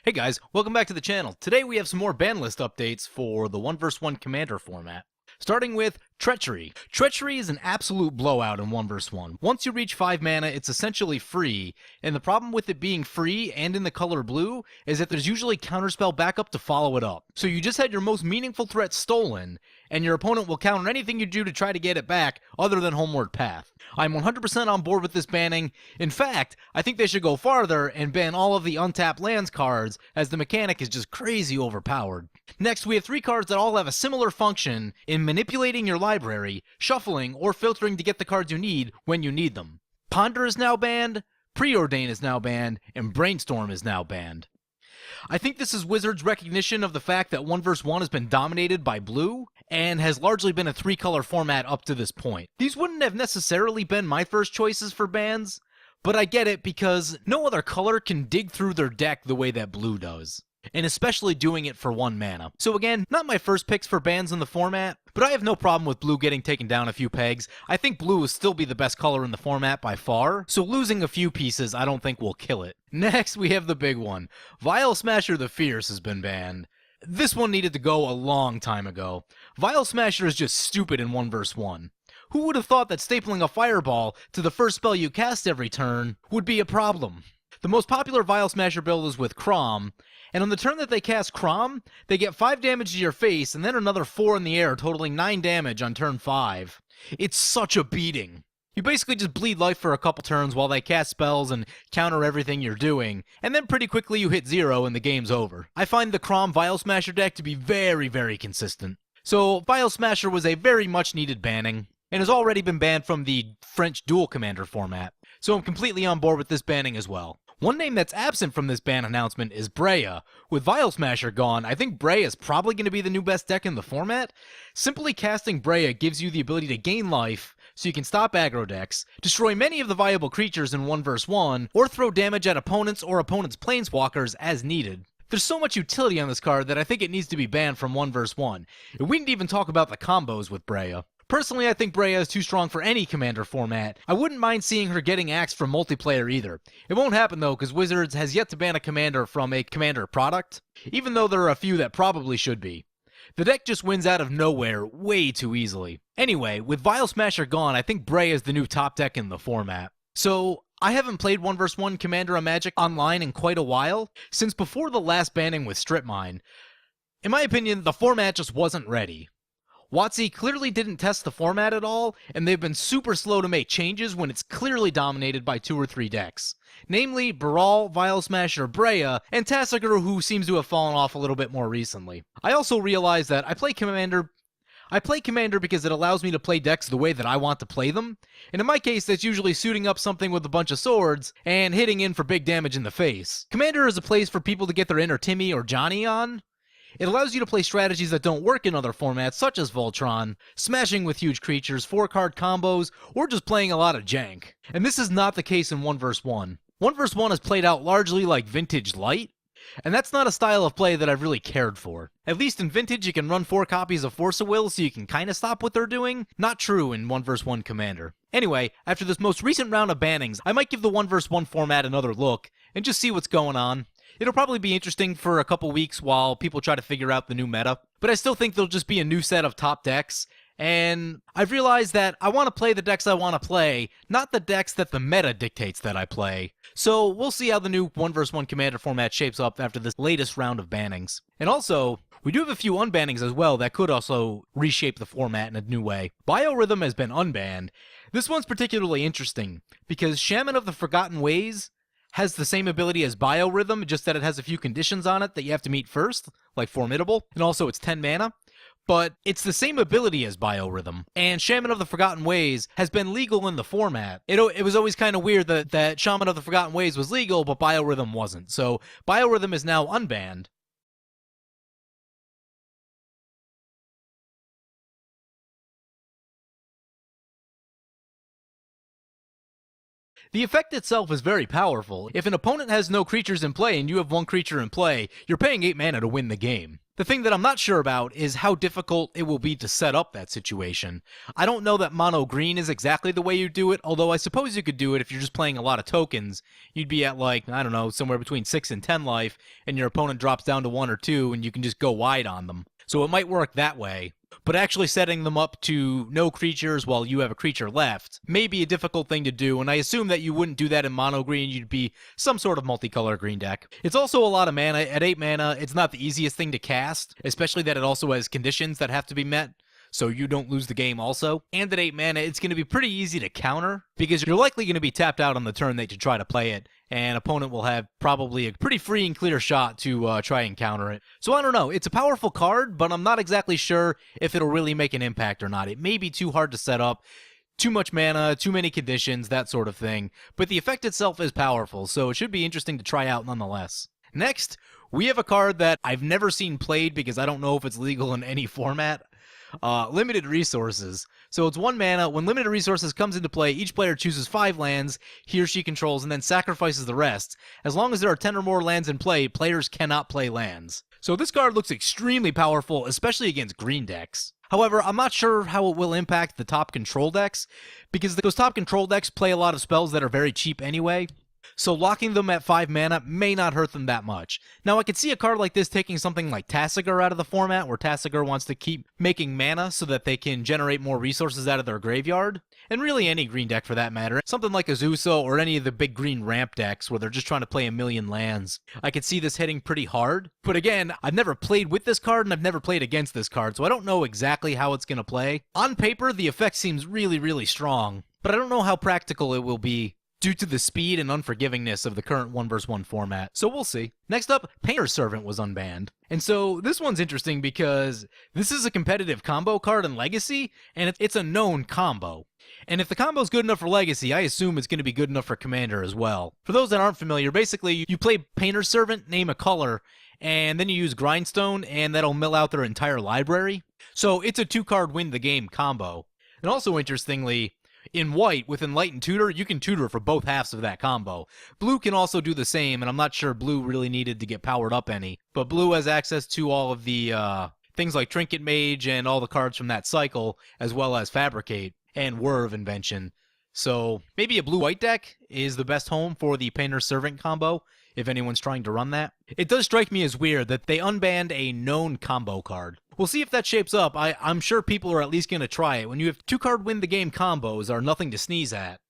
Hey guys, welcome back to the channel. Today we have some more ban list updates for the 1 vs 1 commander format. Starting with Treachery. Treachery is an absolute blowout in 1 vs 1. Once you reach 5 mana, it's essentially free, and the problem with it being free and in the color blue is that there's usually counterspell backup to follow it up. So you just had your most meaningful threat stolen, and your opponent will counter anything you do to try to get it back other than Homeward Path. I'm 100% on board with this banning. In fact, I think they should go farther and ban all of the untapped lands cards, as the mechanic is just crazy overpowered. Next, we have 3 cards that all have a similar function in manipulating your library, shuffling, or filtering to get the cards you need when you need them. Ponder is now banned, Preordain is now banned, and Brainstorm is now banned. I think this is Wizards' recognition of the fact that 1 vs 1 has been dominated by blue, and has largely been a 3-color format up to this point. These wouldn't have necessarily been my first choices for bans, but I get it because no other color can dig through their deck the way that blue does. And especially doing it for 1 mana. So again, not my first picks for bans in the format, but I have no problem with blue getting taken down a few pegs. I think blue will still be the best color in the format by far, so losing a few pieces I don't think will kill it. Next, we have the big one. Vial Smasher the Fierce has been banned. This one needed to go a long time ago. Vial Smasher is just stupid in 1 vs 1. Who would have thought that stapling a fireball to the first spell you cast every turn would be a problem? The most popular Vial Smasher build is with Crom, and on the turn that they cast Crom, they get 5 damage to your face and then another 4 in the air, totaling 9 damage on turn 5. It's such a beating. You basically just bleed life for a couple turns while they cast spells and counter everything you're doing, and then pretty quickly you hit 0 and the game's over. I find the Crom Vial Smasher deck to be very consistent. So Vial Smasher was a very much needed banning, and has already been banned from the French dual commander format, so I'm completely on board with this banning as well. One name that's absent from this ban announcement is Breya. With Vial Smasher gone, I think Breya is probably going to be the new best deck in the format. Simply casting Breya gives you the ability to gain life, so you can stop aggro decks, destroy many of the viable creatures in 1 vs 1, or throw damage at opponents or opponents' planeswalkers as needed. There's so much utility on this card that I think it needs to be banned from 1 vs 1. And we didn't even talk about the combos with Breya. Personally, I think Breya is too strong for any commander format. I wouldn't mind seeing her getting axed from multiplayer either. It won't happen though, because Wizards has yet to ban a commander from a commander product, even though there are a few that probably should be. The deck just wins out of nowhere way too easily. Anyway, with Vial Smasher gone, I think Breya is the new top deck in the format. So, I haven't played 1 vs 1 Commander on Magic online in quite a while, since before the last banning with Strip Mine. In my opinion, the format just wasn't ready. WotC clearly didn't test the format at all, and they've been super slow to make changes when it's clearly dominated by 2 or 3 decks. Namely, Baral, Vial Smasher, Breya, and Tasigur, who seems to have fallen off a little bit more recently. I also realize that I play Commander because it allows me to play decks the way that I want to play them, and in my case that's usually suiting up something with a bunch of swords and hitting in for big damage in the face. Commander is a place for people to get their inner Timmy or Johnny on. It allows you to play strategies that don't work in other formats such as Voltron, smashing with huge creatures, 4-card combos, or just playing a lot of jank. And this is not the case in 1 vs 1. 1 vs 1 is played out largely like Vintage Light, and that's not a style of play that I've really cared for. At least in Vintage you can run 4 copies of Force of Will so you can kinda stop what they're doing. Not true in 1 vs 1 Commander. Anyway, after this most recent round of bannings, I might give the 1 vs 1 format another look, and just see what's going on. It'll probably be interesting for a couple weeks while people try to figure out the new meta, but I still think there'll just be a new set of top decks, and I've realized that I want to play the decks I want to play, not the decks that the meta dictates that I play. So we'll see how the new 1 vs 1 Commander format shapes up after this latest round of bannings. And also, we do have a few unbannings as well that could also reshape the format in a new way. Biorhythm has been unbanned. This one's particularly interesting, because Shaman of the Forgotten Ways has the same ability as Biorhythm, just that it has a few conditions on it that you have to meet first, like Formidable, and also it's 10 mana. But it's the same ability as Biorhythm, and Shaman of the Forgotten Ways has been legal in the format. It was always kind of weird that Shaman of the Forgotten Ways was legal, but Biorhythm wasn't. So Biorhythm is now unbanned. The effect itself is very powerful. If an opponent has no creatures in play and you have 1 creature in play, you're paying 8 mana to win the game. The thing that I'm not sure about is how difficult it will be to set up that situation. I don't know that mono green is exactly the way you do it, although I suppose you could do it if you're just playing a lot of tokens. You'd be at like, I don't know, somewhere between 6 and 10 life, and your opponent drops down to 1 or 2, and you can just go wide on them. So it might work that way. But actually setting them up to no creatures while you have a creature left may be a difficult thing to do, and I assume that you wouldn't do that in mono green. You'd be some sort of multicolor green deck. It's also a lot of mana. At 8 mana, it's not the easiest thing to cast, especially that it also has conditions that have to be met, so you don't lose the game also. And at 8 mana, it's going to be pretty easy to counter, because you're likely going to be tapped out on the turn that you try to play it, and opponent will have probably a pretty free and clear shot to try and counter it. So I don't know, it's a powerful card, but I'm not exactly sure if it'll really make an impact or not. It may be too hard to set up, too much mana, too many conditions, that sort of thing, but the effect itself is powerful, so it should be interesting to try out nonetheless. Next, we have a card that I've never seen played because I don't know if it's legal in any format. Limited Resources. So it's 1 mana. When Limited Resources comes into play, each player chooses 5 lands he or she controls and then sacrifices the rest. As long as there are 10 or more lands in play, players cannot play lands. So this card looks extremely powerful, especially against green decks. However, I'm not sure how it will impact the top control decks, because those top control decks play a lot of spells that are very cheap anyway. So locking them at 5 mana may not hurt them that much. Now I could see a card like this taking something like Tasigur out of the format, where Tasigur wants to keep making mana so that they can generate more resources out of their graveyard. And really any green deck for that matter. Something like Azusa or any of the big green ramp decks where they're just trying to play a million lands. I could see this hitting pretty hard. But again, I've never played with this card and I've never played against this card, so I don't know exactly how it's going to play. On paper, the effect seems really, really strong, but I don't know how practical it will be due to the speed and unforgivingness of the current 1v1 format. So we'll see. Next up, Painter's Servant was unbanned. And so this one's interesting because this is a competitive combo card in Legacy, and it's a known combo. And if the combo's good enough for Legacy, I assume it's going to be good enough for Commander as well. For those that aren't familiar, basically you play Painter's Servant, name a color, and then you use Grindstone, and that'll mill out their entire library. So it's a 2-card win the game combo. And also interestingly, in white, with Enlightened Tutor, you can tutor for both halves of that combo. Blue can also do the same, and I'm not sure blue really needed to get powered up any. But blue has access to all of the things like Trinket Mage and all the cards from that cycle, as well as Fabricate and Whir of Invention. So maybe a blue-white deck is the best home for the Painter's Servant combo, if anyone's trying to run that. It does strike me as weird that they unbanned a known combo card. We'll see if that shapes up. I'm sure people are at least going to try it. When you have 2-card win the game combos are nothing to sneeze at.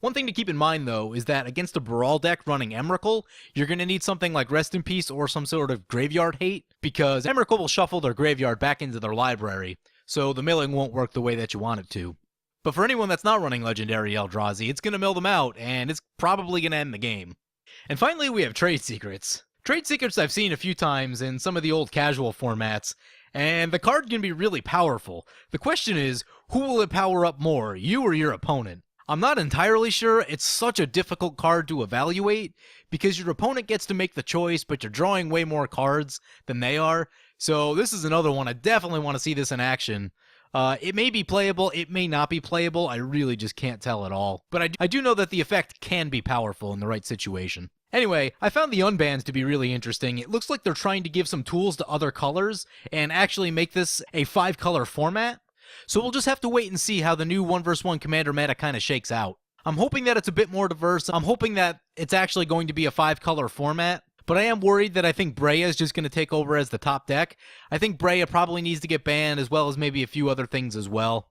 One thing to keep in mind, though, is that against a Brawl deck running Emrakul, you're going to need something like Rest in Peace or some sort of Graveyard Hate, because Emrakul will shuffle their graveyard back into their library, so the milling won't work the way that you want it to. But for anyone that's not running Legendary Eldrazi, it's going to mill them out, and it's probably going to end the game. And finally, we have Trade Secrets. Trade Secrets I've seen a few times in some of the old casual formats, and the card can be really powerful. The question is, who will it power up more, you or your opponent? I'm not entirely sure. It's such a difficult card to evaluate, because your opponent gets to make the choice, but you're drawing way more cards than they are. So this is another one. I definitely want to see this in action. It may be playable, it may not be playable, I really just can't tell at all. But I do know that the effect can be powerful in the right situation. Anyway, I found the unbans to be really interesting. It looks like they're trying to give some tools to other colors and actually make this a 5-color format. So we'll just have to wait and see how the new 1v1 Commander meta kind of shakes out. I'm hoping that it's a bit more diverse. I'm hoping that it's actually going to be a 5-color format. But I am worried that I think Breya is just going to take over as the top deck. I think Breya probably needs to get banned, as well as maybe a few other things as well.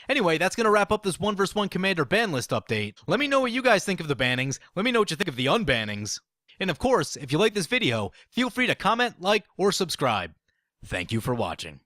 Anyway, that's going to wrap up this 1v1 Commander ban list update. Let me know what you guys think of the bannings. Let me know what you think of the unbannings. And of course, if you like this video, feel free to comment, like, or subscribe. Thank you for watching.